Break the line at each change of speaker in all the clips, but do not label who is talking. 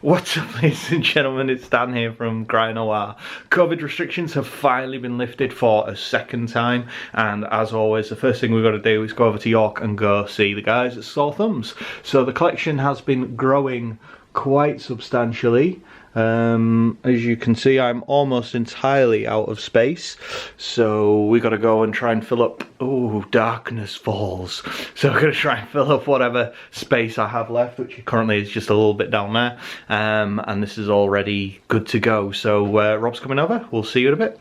What's up, ladies and gentlemen, it's Dan here from Cryonoir. COVID restrictions have finally been lifted for a second time, and as always, the first thing we've got to do is go over to York and go see the guys at Sore Thumbs. So the collection has been growing quite substantially. As you can see, I'm almost entirely out of space, so we got to go and try and fill up. Oh, darkness falls. So we're going to try and fill up whatever space I have left, which currently is just a little bit down there, and this is already good to go. So Rob's coming over, we'll see you in a bit.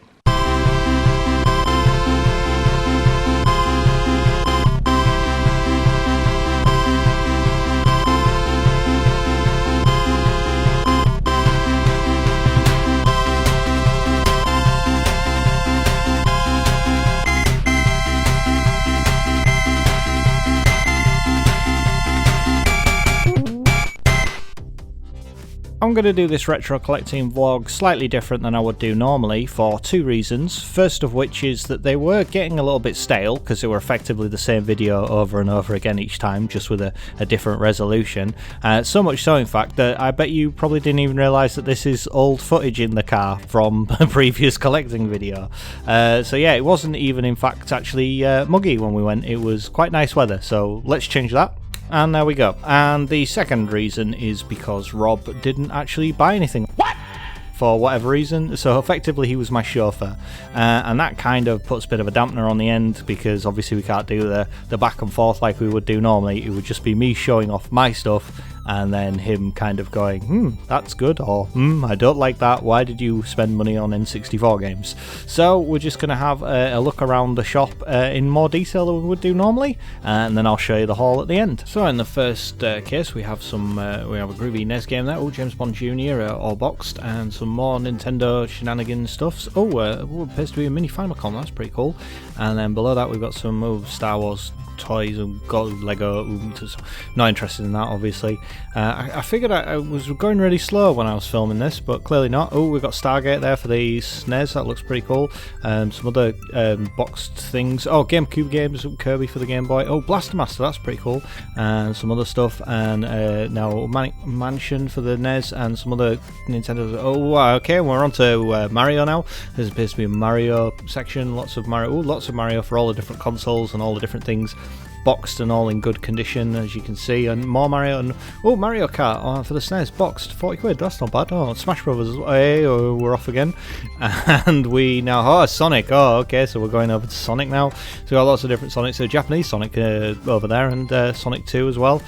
I'm going to do this retro collecting vlog slightly different than I would do normally for two reasons. First of which is that they were getting a little bit stale because they were effectively the same video over and over again each time, just with a different resolution. So much so, in fact, that I bet you probably didn't even realise that this is old footage in the car from a previous collecting video. So yeah, it wasn't even in fact actually muggy when we went. It was quite nice weather, so let's change that. And there we go. And the second reason is because Rob didn't actually buy anything. What? For whatever reason, so effectively he was my chauffeur, and that kind of puts a bit of a dampener on the end, because obviously we can't do the back and forth like we would do normally. It would just be me showing off my stuff and then him kind of going, that's good, or I don't like that, why did you spend money on N64 games? So we're just going to have a look around the shop in more detail than we would do normally, and then I'll show you the haul at the end. So in the first case we have a groovy NES game there, James Bond Jr. All boxed, and some more Nintendo shenanigans stuffs. Appears to be a mini Famicom, that's pretty cool. And then below that we've got some Star Wars toys and Lego. Not interested in that, obviously. I figured I was going really slow when I was filming this, but clearly not. We've got Stargate there for the SNES, that looks pretty cool. Some other boxed things. GameCube games, Kirby for the Game Boy. Blaster Master, that's pretty cool. And some other stuff. And now Mansion for the NES and some other Nintendo. Okay, we're on to Mario now. There appears to be a Mario section. Lots of Mario for all the different consoles and all the different things. Boxed and all in good condition, as you can see, and more Mario, and Mario Kart for the SNES, boxed, 40 quid, that's not bad. Smash Brothers, we're off again. And we now, Sonic, okay, so we're going over to Sonic now. So we've got lots of different Sonics, so Japanese Sonic over there, and Sonic 2 as well.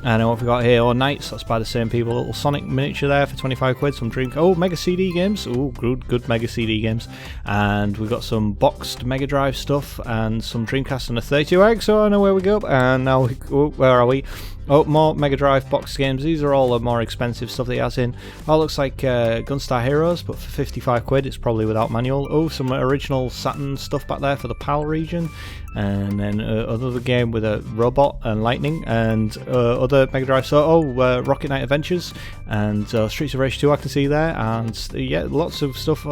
And what we've got here, Knights, that's by the same people. Little Sonic miniature there for 25 quid. Some Mega CD games. Good Mega CD games. And we've got some boxed Mega Drive stuff and some Dreamcast and a 32X. So I know where we go. And now, where are we? More Mega Drive boxed games. These are all the more expensive stuff that he has in. Looks like Gunstar Heroes, but for 55 quid. It's probably without manual. Some original Saturn stuff back there for the PAL region. And then another game with a robot and lightning, and other Mega Drive. Rocket Knight Adventures and Streets of Rage 2 I can see there, and yeah, lots of stuff.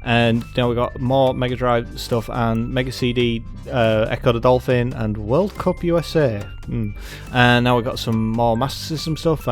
And now we got more Mega Drive stuff and Mega CD, Echo the Dolphin, and World Cup USA. And now we got some more Master System stuff.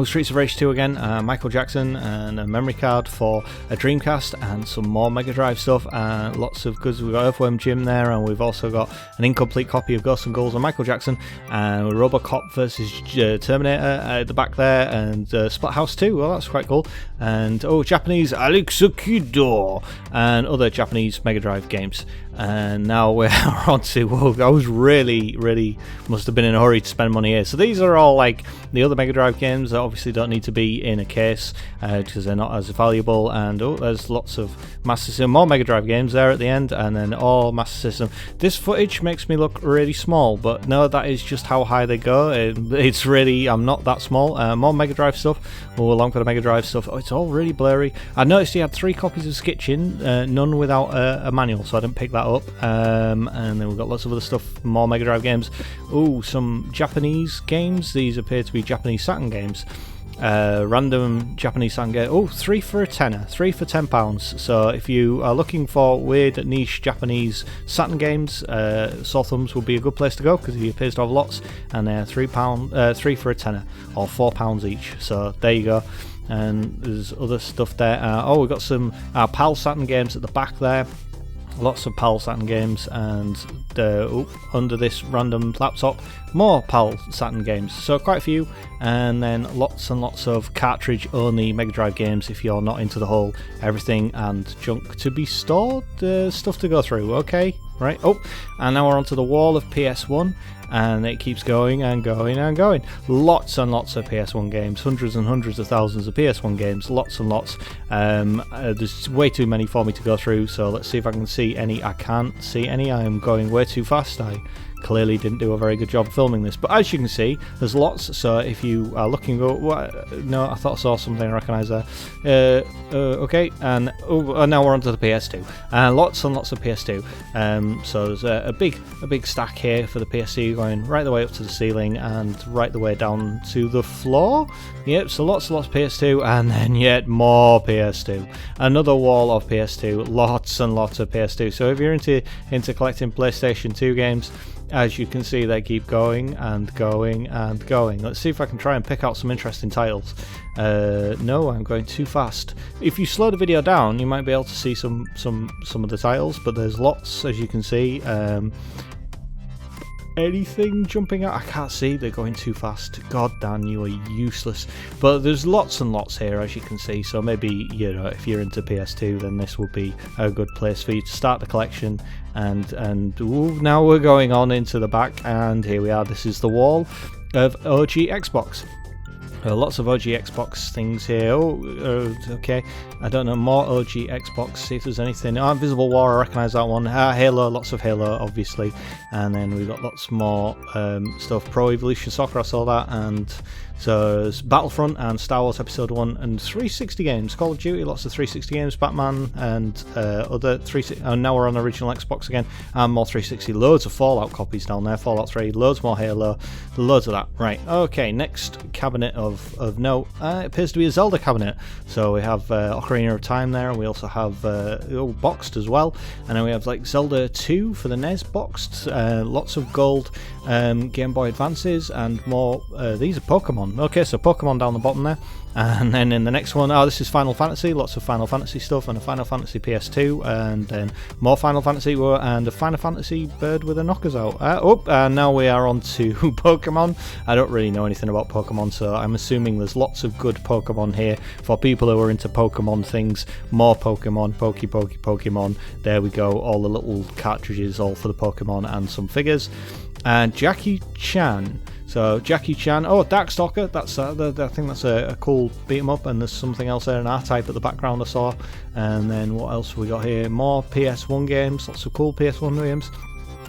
Streets of Rage 2 again, Michael Jackson, and a memory card for a Dreamcast, and some more Mega Drive stuff, and lots of goods. We've got Earthworm Jim there, and we've also got an incomplete copy of Ghosts and Ghouls and Michael Jackson, and Robocop versus Terminator at the back there, and Splathouse 2, that's quite coul, and Japanese Alexa Kido, and other Japanese Mega Drive games. And now we're on to, I was really must have been in a hurry to spend money here. So these are all like the other Mega Drive games that obviously don't need to be in a case because they're not as valuable. And there's lots of Master System, more Mega Drive games there at the end, and then all Master System. This footage makes me look really small, but no, that is just how high they go. It's really, I'm not that small. More Mega Drive stuff, along with the Mega Drive stuff. It's all really blurry. I noticed he had 3 copies of Skitchin, none without a manual, so I didn't pick that up. And then we've got lots of other stuff, more Mega Drive games. Some Japanese games. These appear to be Japanese Saturn games. Random Japanese Saturn game. Oh, 3 for a tenner, 3 for £10. So if you are looking for weird niche Japanese Saturn games, Sore Thumbs would be a good place to go because he appears to have lots, and they're £3 for a tenner or £4 each. So there you go. And there's other stuff there. Oh, we've got some PAL Saturn games at the back there. Lots of PAL Saturn games, and under this random laptop, more PAL Saturn games. So quite a few, and then lots and lots of cartridge-only Mega Drive games if you're not into the whole everything and junk to be stored stuff to go through. Okay, right. Oh, and now we're onto the wall of PS1. And it keeps going and going and going. Lots and lots of PS1 games, hundreds and hundreds of thousands of PS1 games, lots and lots. There's way too many for me to go through, so let's see if I can see any. I can't see any. I am going way too fast. I clearly didn't do a very good job filming this, but as you can see, there's lots. So if you are looking, no, I thought I saw something I recognise there. Okay, and now we're onto the PS2, and lots and lots of PS2. So there's a big stack here for the PS2, going right the way up to the ceiling and right the way down to the floor. Yep, so lots and lots of PS2, and then yet more PS2. Another wall of PS2, lots and lots of PS2. So if you're into collecting PlayStation 2 games, as you can see, they keep going and going and going. Let's see if I can try and pick out some interesting titles. No, I'm going too fast. If you slow the video down, you might be able to see some of the titles, but there's lots, as you can see. Anything jumping out? I can't see, they're going too fast. God damn, you are useless. But there's lots and lots here, as you can see, so maybe, you know, if you're into PS2, then this would be a good place for you to start the collection. And ooh, now we're going on into the back, and here we are. This is the wall of OG Xbox. Lots of OG Xbox things here. Okay. I don't know, more OG Xbox. See if there's anything. Invisible War, I recognise that one. Halo, lots of Halo, obviously. And then we've got lots more stuff. Pro Evolution Soccer, I saw that. And so there's Battlefront and Star Wars Episode 1 and 360 games. Call of Duty, lots of 360 games. Batman and other 360. And now we're on original Xbox again. And more 360. Loads of Fallout copies down there. Fallout 3, loads more Halo. Loads of that. Right, okay, next cabinet of note. It appears to be a Zelda cabinet. So we have Ocarina of Time there, and we also have boxed as well. And then we have like Zelda 2 for the NES boxed. Lots of gold Game Boy Advances and more. These are Pokemon. Okay, so Pokemon down the bottom there. And then in the next one, this is Final Fantasy, lots of Final Fantasy stuff, and a Final Fantasy PS2, and then more Final Fantasy, and a Final Fantasy bird with a knockers out. And now we are on to Pokemon. I don't really know anything about Pokemon, so I'm assuming there's lots of good Pokemon here for people who are into Pokemon things. More Pokemon, Pokemon. There we go, all the little cartridges, all for the Pokemon, and some figures. And Jackie Chan. So Jackie Chan, Darkstalker, that's I think that's a cool beat 'em up, and there's something else there, an R-Type at the background I saw. And then what else have we got here? More PS1 games, lots of cool PS1 games.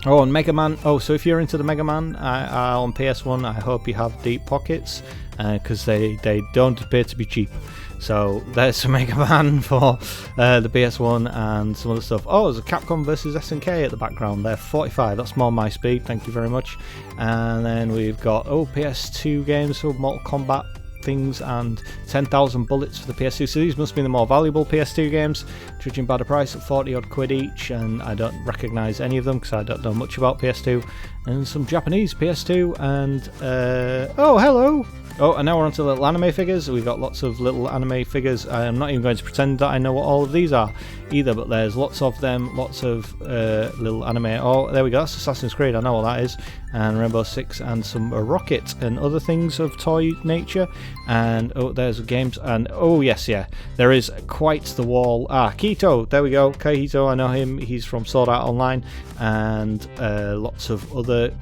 Oh, and Mega Man. Oh, so if you're into the Mega Man on PS1, I hope you have deep pockets, because they don't appear to be cheap. So there's some Mega Man for the PS1 and some other stuff. Oh, there's a Capcom vs SNK at the background there, 45. That's more my speed, thank you very much. And then we've got PS2 games for Mortal Kombat things and 10,000 bullets for the PS2. So these must be the more valuable PS2 games, judging by the price at 40 odd quid each. And I don't recognise any of them because I don't know much about PS2. And some Japanese PS2 and hello. Oh, and now we're onto little anime figures. We've got lots of little anime figures. I'm not even going to pretend that I know what all of these are either, but there's lots of them, lots of little anime. Oh, there we go, that's Assassin's Creed, I know what that is. And Rainbow Six and some Rocket and other things of toy nature. And there's games, and there is quite the wall. Keito, there we go, Kaito, I know him, he's from Sword Art Online. And lots of other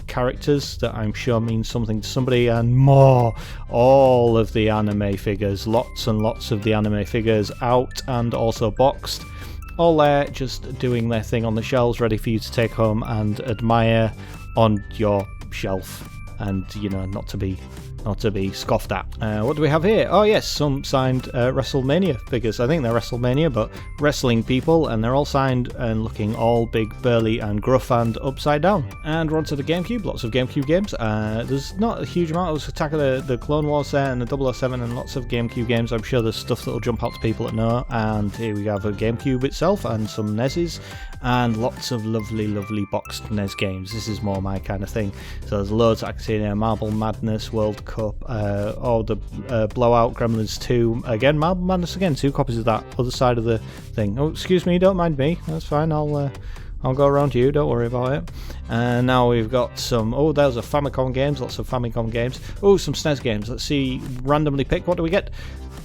characters that I'm sure means something to somebody, and more, all of the anime figures, lots and lots of the anime figures out and also boxed, all there just doing their thing on the shelves, ready for you to take home and admire on your shelf, and not to be not to be scoffed at. What do we have here? Oh yes, some signed WrestleMania figures. I think they're WrestleMania, but wrestling people, and they're all signed and looking all big, burly, and gruff, and upside down. And we're on to the GameCube. Lots of GameCube games. There's not a huge amount. There's Attack of the Clone Wars there, and the 007, and lots of GameCube games. I'm sure there's stuff that'll jump out to people that know. And here we have a GameCube itself, and some NESs, and lots of lovely, lovely boxed NES games. This is more my kind of thing. So there's loads I can see here. Marble Madness, World Cup, the Blowout, Gremlins 2. Again, Marble Madness again, 2 copies of that, other side of the thing. Oh, excuse me, don't mind me. That's fine, I'll go around to you, don't worry about it. And now we've got some, there's a Famicom Games, lots of Famicom games. Some SNES games. Let's see, randomly pick, what do we get?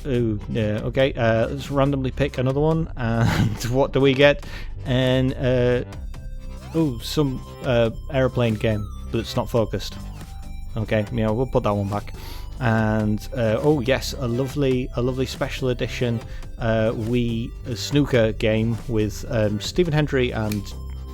Yeah, okay, let's randomly pick another one, and what do we get? And, some aeroplane game, but it's not focused. Okay, yeah, we'll put that one back. And yes, a lovely special edition Wii snooker game with Stephen Hendry and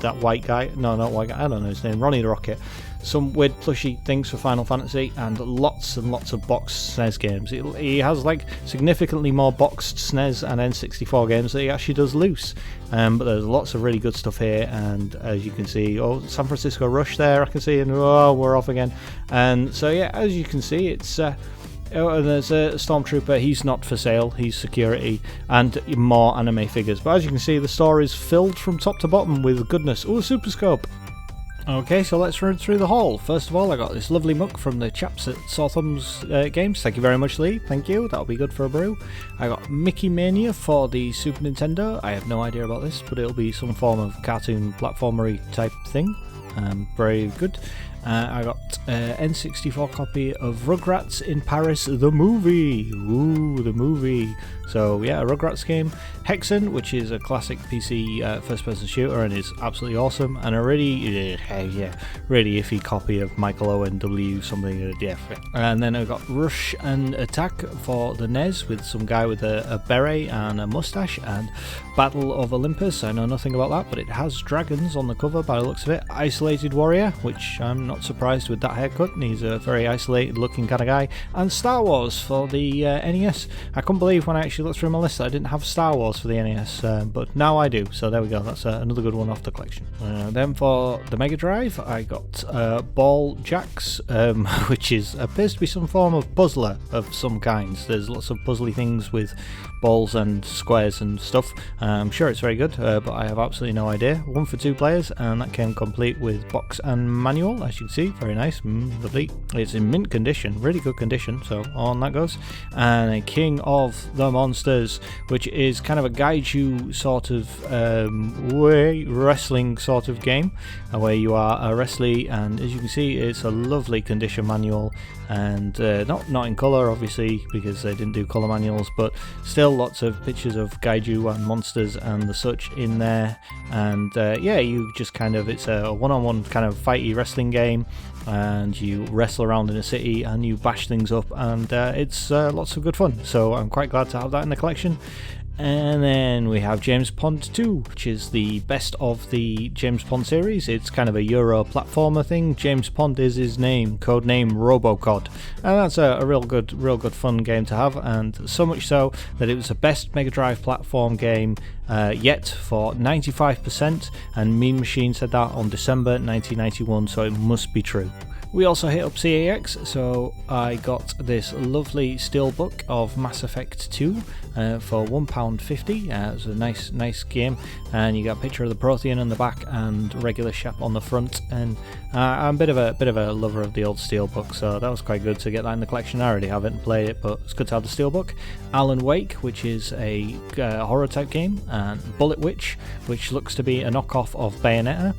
that white guy. No, not white guy. I don't know his name. Ronnie the Rocket. Some weird plushy things for Final Fantasy, and lots of boxed SNES games. He has like significantly more boxed SNES and N64 games that he actually does loose. But there's lots of really good stuff here, and as you can see, San Francisco Rush there I can see, and we're off again. And so yeah, as you can see, it's there's a Stormtrooper. He's not for sale, he's security, and more anime figures. But as you can see, the store is filled from top to bottom with goodness. Super Scope. Okay, so let's run through the haul. First of all, I got this lovely mug from the chaps at Sawthumbs Games. Thank you very much, Lee. Thank you. That'll be good for a brew. I got Mickey Mania for the Super Nintendo. I have no idea about this, but it'll be some form of cartoon platformery type thing. Very good. I got N64 copy of Rugrats in Paris, the movie. Ooh, the movie. So yeah, a Rugrats game. Hexen, which is a classic PC first-person shooter and is absolutely awesome. And a really iffy copy of Michael Owen W something. And then I got Rush and Attack for the NES with some guy with a beret and a mustache, and Battle of Olympus. I know nothing about that, but it has dragons on the cover by the looks of it. Isolated Warrior, which I'm not surprised with that haircut, and he's a very isolated looking kind of guy. And Star Wars for the NES. I couldn't believe when I actually looked through my list that I didn't have Star Wars for the NES, but now I do, so there we go. That's another good one off the collection. Then for the Mega Drive, I got Ball Jacks, which appears to be some form of puzzler of some kinds. There's lots of puzzly things with balls and squares and stuff. I'm sure it's very good, but I have absolutely no idea. One for 2 players, and that came complete with box and manual, as you can see. Very nice, lovely. It's in mint condition, really good condition, so on that goes. And a King of the Monsters, which is kind of a gaiju sort of wrestling sort of game, where you are a wrestler, and as you can see, it's a lovely condition manual, and not in colour obviously because they didn't do colour manuals, but still lots of pictures of gaiju and monsters and the such in there. And you just it's a one-on-one kind of fighty wrestling game, and you wrestle around in a city and you bash things up, and it's lots of good fun, so I'm quite glad to have that in the collection. And then we have James Pond 2, which is the best of the James Pond series. It's kind of a Euro platformer thing. James Pond is his name, codename Robocod. And that's a real good fun game to have, and so much so that it was the best Mega Drive platform game yet for 95%, and Mean Machine said that on December 1991, so it must be true. We also hit up CAX, so I got this lovely steelbook of Mass Effect 2 for £1.50. It was a nice game, and you got a picture of the Prothean on the back and regular Shep on the front. And I'm a bit of a lover of the old steelbook, so that was quite good to get that in the collection. I already have it and played it, but it's good to have the steelbook. Alan Wake, which is a horror type game, and Bullet Witch, which looks to be a knockoff of Bayonetta.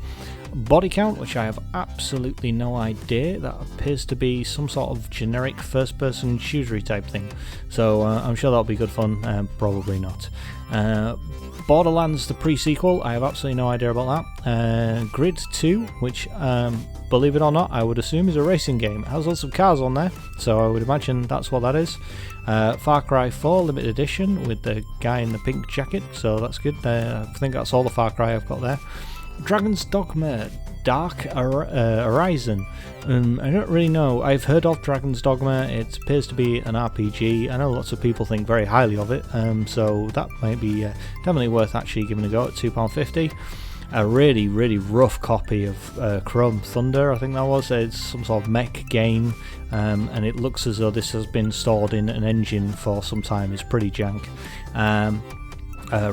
Body Count, which I have absolutely no idea. That appears to be some sort of generic first-person shootery type thing, so I'm sure that'll be good fun. Probably not. Borderlands the Pre-Sequel, I have absolutely no idea about that. Grid 2, which believe it or not, I would assume is a racing game. It has lots of cars on there, so I would imagine that's what that is. Far Cry 4 Limited Edition with the guy in the pink jacket, so that's good. I think that's all the Far Cry I've got there. Dragon's Dogma Dark Horizon. I don't really know. I've heard of Dragon's Dogma. It appears to be an RPG. I know lots of people think very highly of it, so that might be definitely worth actually giving a go at £2.50. A really, really rough copy of Chrome Thunder, I think that was. It's some sort of mech game, and it looks as though this has been stored in an engine for some time. It's pretty jank.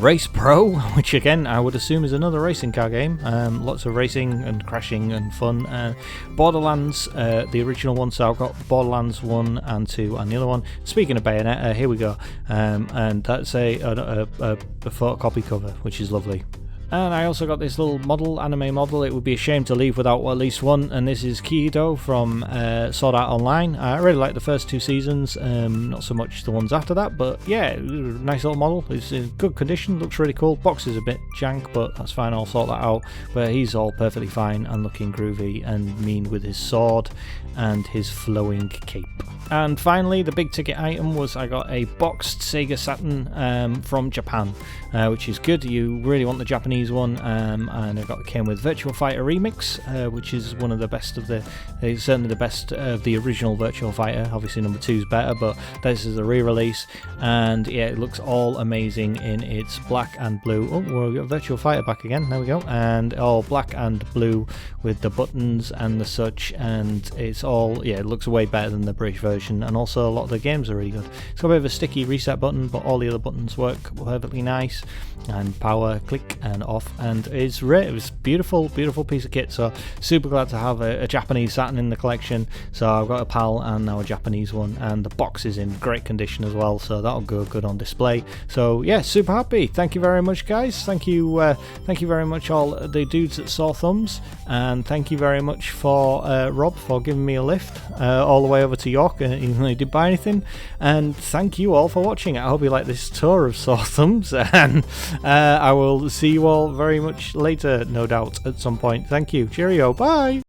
Race Pro, which again I would assume is another racing car game. Lots of racing and crashing and fun. Borderlands, the original one, so I've got Borderlands 1 and 2 and the other one. Speaking of Bayonetta, here we go. And that's a photocopy cover, which is lovely. And I also got this little model, anime model. It would be a shame to leave without at least one, and this is Kido from Sword Art Online. I really like the first 2 seasons, not so much the ones after that, but yeah, nice little model. It's in good condition, looks really cool. Box is a bit jank, but that's fine, I'll sort that out. But he's all perfectly fine and looking groovy and mean with his sword and his flowing cape. And finally, the big ticket item was I got a boxed Sega Saturn from Japan, which is good. You really want the Japanese one, and I came with Virtua Fighter Remix, which is one of the best of certainly the best of the original Virtua Fighter. Obviously number 2 is better, but this is a re-release, and yeah, it looks all amazing in its black and blue. Oh, we've got Virtua Fighter back again, there we go, and all black and blue with the buttons and the such, and it's all, yeah, it looks way better than the British version, and also a lot of the games are really good. It's got a bit of a sticky reset button, but all the other buttons work perfectly nice, and power, click and off, and it was beautiful piece of kit. So super glad to have a Japanese Saturn in the collection. So I've got a PAL and now a Japanese one, and the box is in great condition as well, so that'll go good on display. So yeah, super happy. Thank you very much, guys. Thank you very much all the dudes at Sore Thumbs, and thank you very much for Rob for giving me a lift all the way over to York, even though he didn't buy anything. And thank you all for watching. I hope you like this tour of Sore Thumbs, and I will see you all very much later, no doubt, at some point. Thank you. Cheerio. Bye.